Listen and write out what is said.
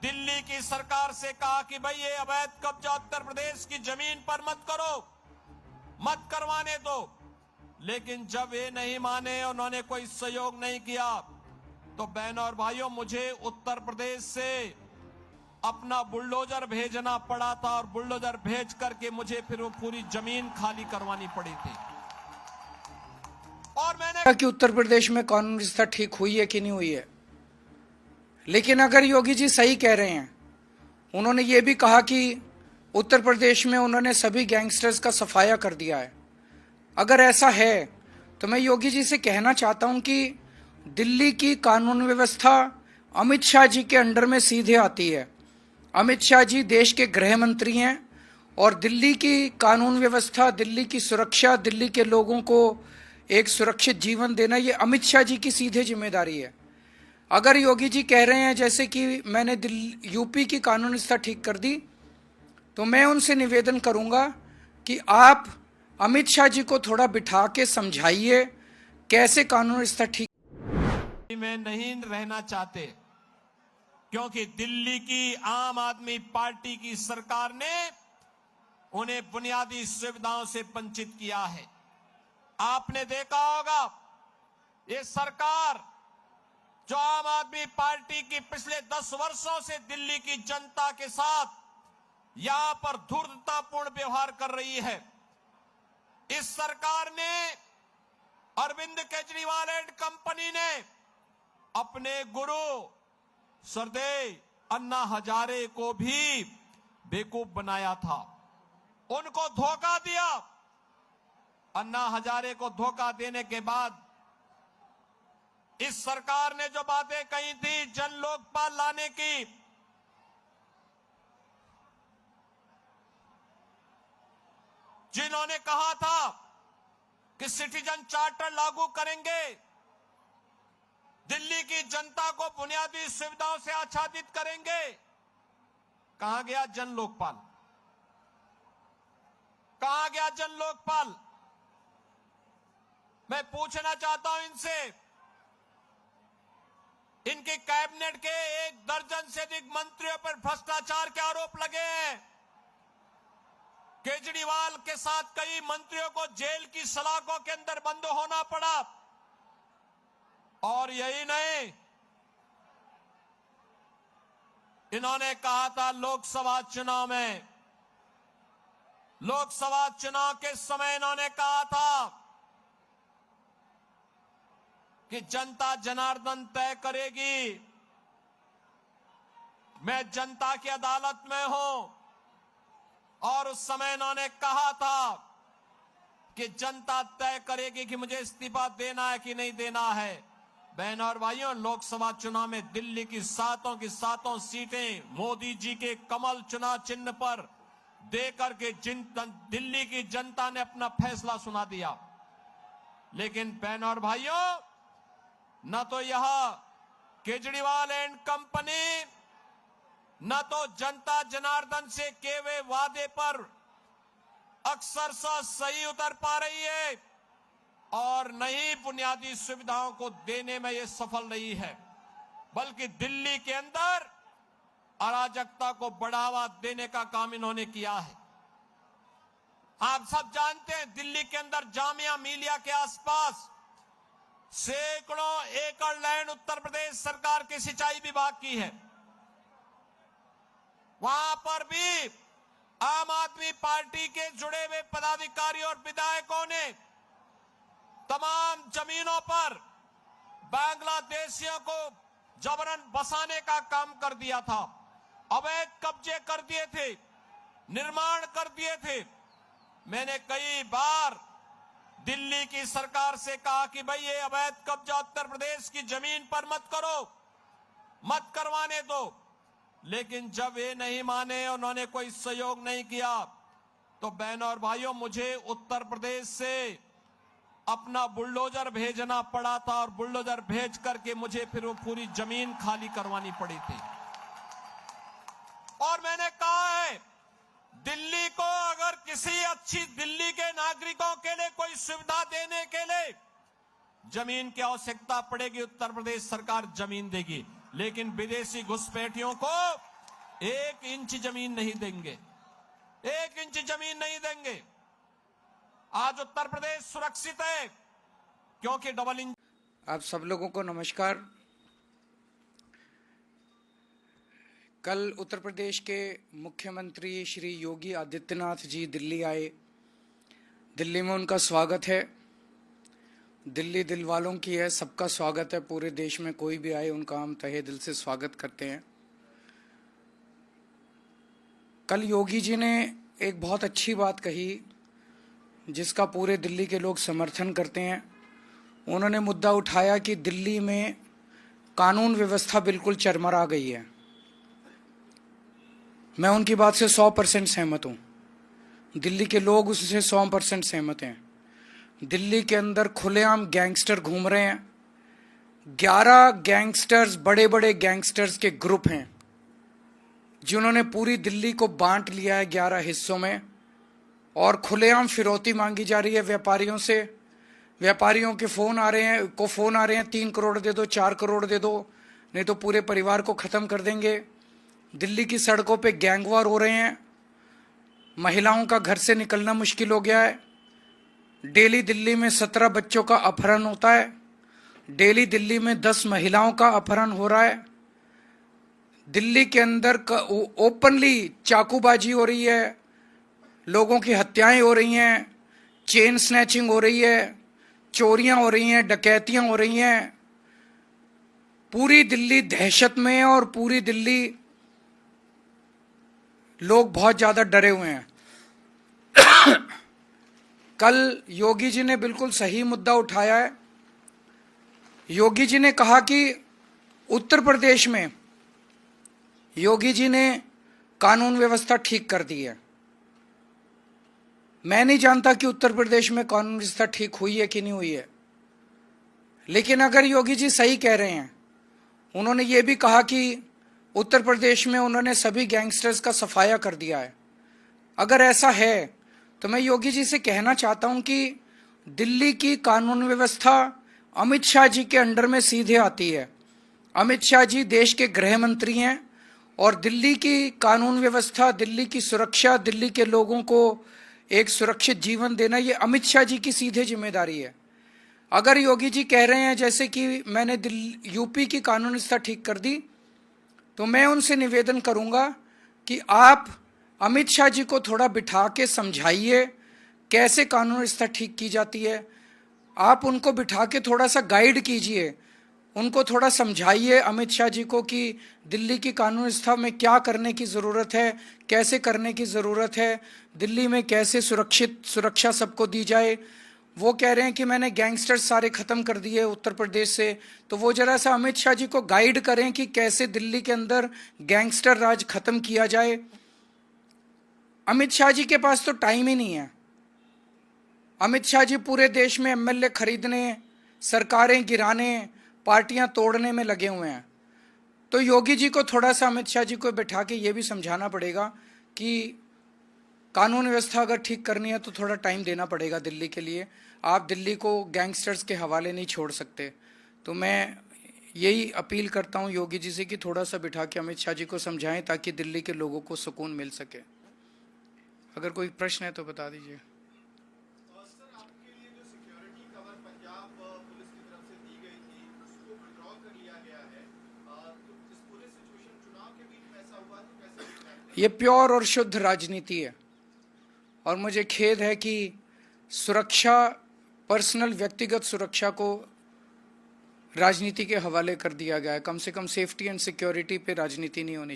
दिल्ली की सरकार से कहा कि भाई ये अवैध कब्जा उत्तर प्रदेश की जमीन पर मत करो, मत करवाने दो। लेकिन जब ये नहीं माने, उन्होंने कोई सहयोग नहीं किया, तो बहनों और भाइयों, मुझे उत्तर प्रदेश से अपना बुलडोजर भेजना पड़ा था और बुलडोजर भेज करके मुझे फिर वो पूरी जमीन खाली करवानी पड़ी थी। और मैंने कि उत्तर प्रदेश में कानून व्यवस्था ठीक हुई है कि नहीं हुई है, लेकिन अगर योगी जी सही कह रहे हैं, उन्होंने ये भी कहा कि उत्तर प्रदेश में उन्होंने सभी गैंगस्टर्स का सफाया कर दिया है। अगर ऐसा है तो मैं योगी जी से कहना चाहता हूं कि दिल्ली की कानून व्यवस्था अमित शाह जी के अंडर में सीधे आती है। अमित शाह जी देश के गृह मंत्री हैं और दिल्ली की कानून व्यवस्था, दिल्ली की सुरक्षा, दिल्ली के लोगों को एक सुरक्षित जीवन देना, ये अमित शाह जी की सीधे जिम्मेदारी है। अगर योगी जी कह रहे हैं जैसे कि मैंने यूपी की कानून व्यवस्था ठीक कर दी, तो मैं उनसे निवेदन करूंगा कि आप अमित शाह जी को थोड़ा बिठा के समझाइए कैसे कानून व्यवस्था ठीक में नहीं रहना चाहते, क्योंकि दिल्ली की आम आदमी पार्टी की सरकार ने उन्हें बुनियादी सुविधाओं से वंचित किया है। आपने देखा होगा, ये सरकार जो आम आदमी पार्टी की पिछले 10 वर्षों से दिल्ली की जनता के साथ यहां पर धूर्ततापूर्ण व्यवहार कर रही है, इस सरकार ने, अरविंद केजरीवाल एंड कंपनी ने अपने गुरु स्वर्गीय अन्ना हजारे को भी बेवकूफ बनाया था, उनको धोखा दिया। अन्ना हजारे को धोखा देने के बाद इस सरकार ने जो बातें कही थी जन लोकपाल लाने की, जिन्होंने कहा था कि सिटीजन चार्टर लागू करेंगे, दिल्ली की जनता को बुनियादी सुविधाओं से आच्छादित करेंगे, कहां गया जन लोकपाल? कहां गया जन लोकपाल? मैं पूछना चाहता हूं इनसे, इनके कैबिनेट के 1 दर्जन से अधिक मंत्रियों पर भ्रष्टाचार के आरोप लगे हैं। केजरीवाल के साथ कई मंत्रियों को जेल की सलाखों के अंदर बंद होना पड़ा। और यही नहीं, इन्होंने कहा था लोकसभा चुनाव में, लोकसभा चुनाव के समय इन्होंने कहा था कि जनता जनार्दन तय करेगी, मैं जनता की अदालत में हूं। और उस समय इन्होंने कहा था कि जनता तय करेगी कि मुझे इस्तीफा देना है कि नहीं देना है। बहनों और भाइयों, लोकसभा चुनाव में दिल्ली की सातों सीटें मोदी जी के कमल चुनाव चिन्ह पर देकर के दिल्ली की जनता ने अपना फैसला सुना दिया। लेकिन बहनों और भाइयों, न तो यह केजरीवाल एंड कंपनी, न तो जनता जनार्दन से किए हुए वादे पर अक्सरशः सही उतर पा रही है और नहीं बुनियादी सुविधाओं को देने में ये सफल नहीं है, बल्कि दिल्ली के अंदर अराजकता को बढ़ावा देने का काम इन्होंने किया है। आप सब जानते हैं, दिल्ली के अंदर जामिया मिलिया के आसपास सैकड़ों एकड़ लैंड उत्तर प्रदेश सरकार के सिंचाई विभाग की है। वहां पर भी आम आदमी पार्टी के जुड़े हुए पदाधिकारियों और विधायकों ने तमाम जमीनों पर बांग्लादेशियों को जबरन बसाने का काम कर दिया था, अवैध कब्जे कर दिए थे, निर्माण कर दिए थे। मैंने कई बार दिल्ली की सरकार से कहा कि भाई ये अवैध कब्जा उत्तर प्रदेश की जमीन पर मत करो, मत करवाने दो। लेकिन जब ये नहीं माने, उन्होंने कोई सहयोग नहीं किया, तो बहनों और भाइयों, मुझे उत्तर प्रदेश से अपना बुलडोजर भेजना पड़ा था और बुलडोजर भेज करके मुझे फिर वो पूरी जमीन खाली करवानी पड़ी थी। और मैंने कहा है, दिल्ली को अगर किसी अच्छी दिल्ली के नागरिकों के लिए कोई सुविधा देने के लिए जमीन की आवश्यकता पड़ेगी, उत्तर प्रदेश सरकार जमीन देगी। लेकिन विदेशी घुसपैठियों को एक इंच जमीन नहीं देंगे, एक इंच जमीन नहीं देंगे। आज उत्तर प्रदेश सुरक्षित है क्योंकि डबल इंजन। आप सब लोगों को नमस्कार। कल उत्तर प्रदेश के मुख्यमंत्री श्री योगी आदित्यनाथ जी दिल्ली आए। दिल्ली में उनका स्वागत है। दिल्ली दिल वालों की है, सबका स्वागत है। पूरे देश में कोई भी आए उनका हम तहे दिल से स्वागत करते हैं। कल योगी जी ने एक बहुत अच्छी बात कही जिसका पूरे दिल्ली के लोग समर्थन करते हैं। उन्होंने मुद्दा उठाया कि दिल्ली में कानून व्यवस्था बिल्कुल चरमरा गई है। मैं उनकी बात से 100% सहमत हूँ। दिल्ली के लोग उससे 100% सहमत हैं। दिल्ली के अंदर खुलेआम गैंगस्टर घूम रहे हैं। 11 गैंगस्टर्स, बड़े बड़े गैंगस्टर्स के ग्रुप हैं जिन्होंने पूरी दिल्ली को बांट लिया है 11 हिस्सों में, और खुलेआम फिरौती मांगी जा रही है व्यापारियों से। व्यापारियों के फोन आ रहे हैं 3 करोड़ दे दो, 4 करोड़ दे दो, नहीं तो पूरे परिवार को खत्म कर देंगे। दिल्ली की सड़कों पे गैंगवार हो रहे हैं। महिलाओं का घर से निकलना मुश्किल हो गया है। डेली दिल्ली में 17 बच्चों का अपहरण होता है। डेली दिल्ली में 10 महिलाओं का अपहरण हो रहा है। दिल्ली के अंदर ओपनली चाकूबाजी हो रही है, लोगों की हत्याएं हो रही हैं, चेन स्नैचिंग हो रही है, चोरियां हो रही हैं, डकैतियां हो रही हैं। पूरी दिल्ली दहशत में है और पूरी दिल्ली लोग बहुत ज्यादा डरे हुए हैं। कल योगी जी ने बिल्कुल सही मुद्दा उठाया है। योगी जी ने कहा कि उत्तर प्रदेश में योगी जी ने कानून व्यवस्था ठीक कर दी है। मैं नहीं जानता कि उत्तर प्रदेश में कानून व्यवस्था ठीक हुई है कि नहीं हुई है, लेकिन अगर योगी जी सही कह रहे हैं, उन्होंने ये भी कहा कि उत्तर प्रदेश में उन्होंने सभी गैंगस्टर्स का सफाया कर दिया है। अगर ऐसा है तो मैं योगी जी से कहना चाहता हूं कि दिल्ली की कानून व्यवस्था अमित शाह जी के अंडर में सीधे आती है। अमित शाह जी देश के गृह मंत्री हैं और दिल्ली की कानून व्यवस्था, दिल्ली की सुरक्षा, दिल्ली के लोगों को एक सुरक्षित जीवन देना, ये अमित शाह जी की सीधे जिम्मेदारी है। अगर योगी जी कह रहे हैं जैसे कि मैंने यूपी की कानून व्यवस्था ठीक कर दी, तो मैं उनसे निवेदन करूंगा कि आप अमित शाह जी को थोड़ा बिठा के समझाइए कैसे कानून व्यवस्था ठीक की जाती है। आप उनको बिठा के थोड़ा सा गाइड कीजिए, उनको थोड़ा समझाइए अमित शाह जी को कि दिल्ली की कानून व्यवस्था में क्या करने की ज़रूरत है, कैसे करने की ज़रूरत है, दिल्ली में कैसे सुरक्षा सबको दी जाए। वो कह रहे हैं कि मैंने गैंगस्टर सारे ख़त्म कर दिए उत्तर प्रदेश से, तो वो जरा सा अमित शाह जी को गाइड करें कि कैसे दिल्ली के अंदर गैंगस्टर राज ख़त्म किया जाए। अमित शाह जी के पास तो टाइम ही नहीं है। अमित शाह जी पूरे देश में एमएलए खरीदने, सरकारें गिराने, पार्टियां तोड़ने में लगे हुए हैं। तो योगी जी को थोड़ा सा अमित शाह जी को बैठा के ये भी समझाना पड़ेगा कि कानून व्यवस्था अगर ठीक करनी है तो थोड़ा टाइम देना पड़ेगा दिल्ली के लिए। आप दिल्ली को गैंगस्टर्स के हवाले नहीं छोड़ सकते। तो मैं यही अपील करता हूं योगी जी से कि थोड़ा सा बिठा के अमित शाह जी को समझाएं ताकि दिल्ली के लोगों को सुकून मिल सके। अगर कोई प्रश्न है तो बता दीजिए। सर, आपके लिए जो सिक्योरिटी कवर पंजाब पुलिस की तरफ से दी गई थी उसको विड्रॉ कर लिया गया है, तो इस पूरे सिचुएशन चुनाव के बीच में ऐसा हुआ तो कैसे देखते हैं? ये प्योर और शुद्ध राजनीति है और मुझे खेद है कि सुरक्षा, पर्सनल व्यक्तिगत सुरक्षा को राजनीति के हवाले कर दिया गया है। कम से कम सेफ्टी एंड सिक्योरिटी पे राजनीति नहीं होनी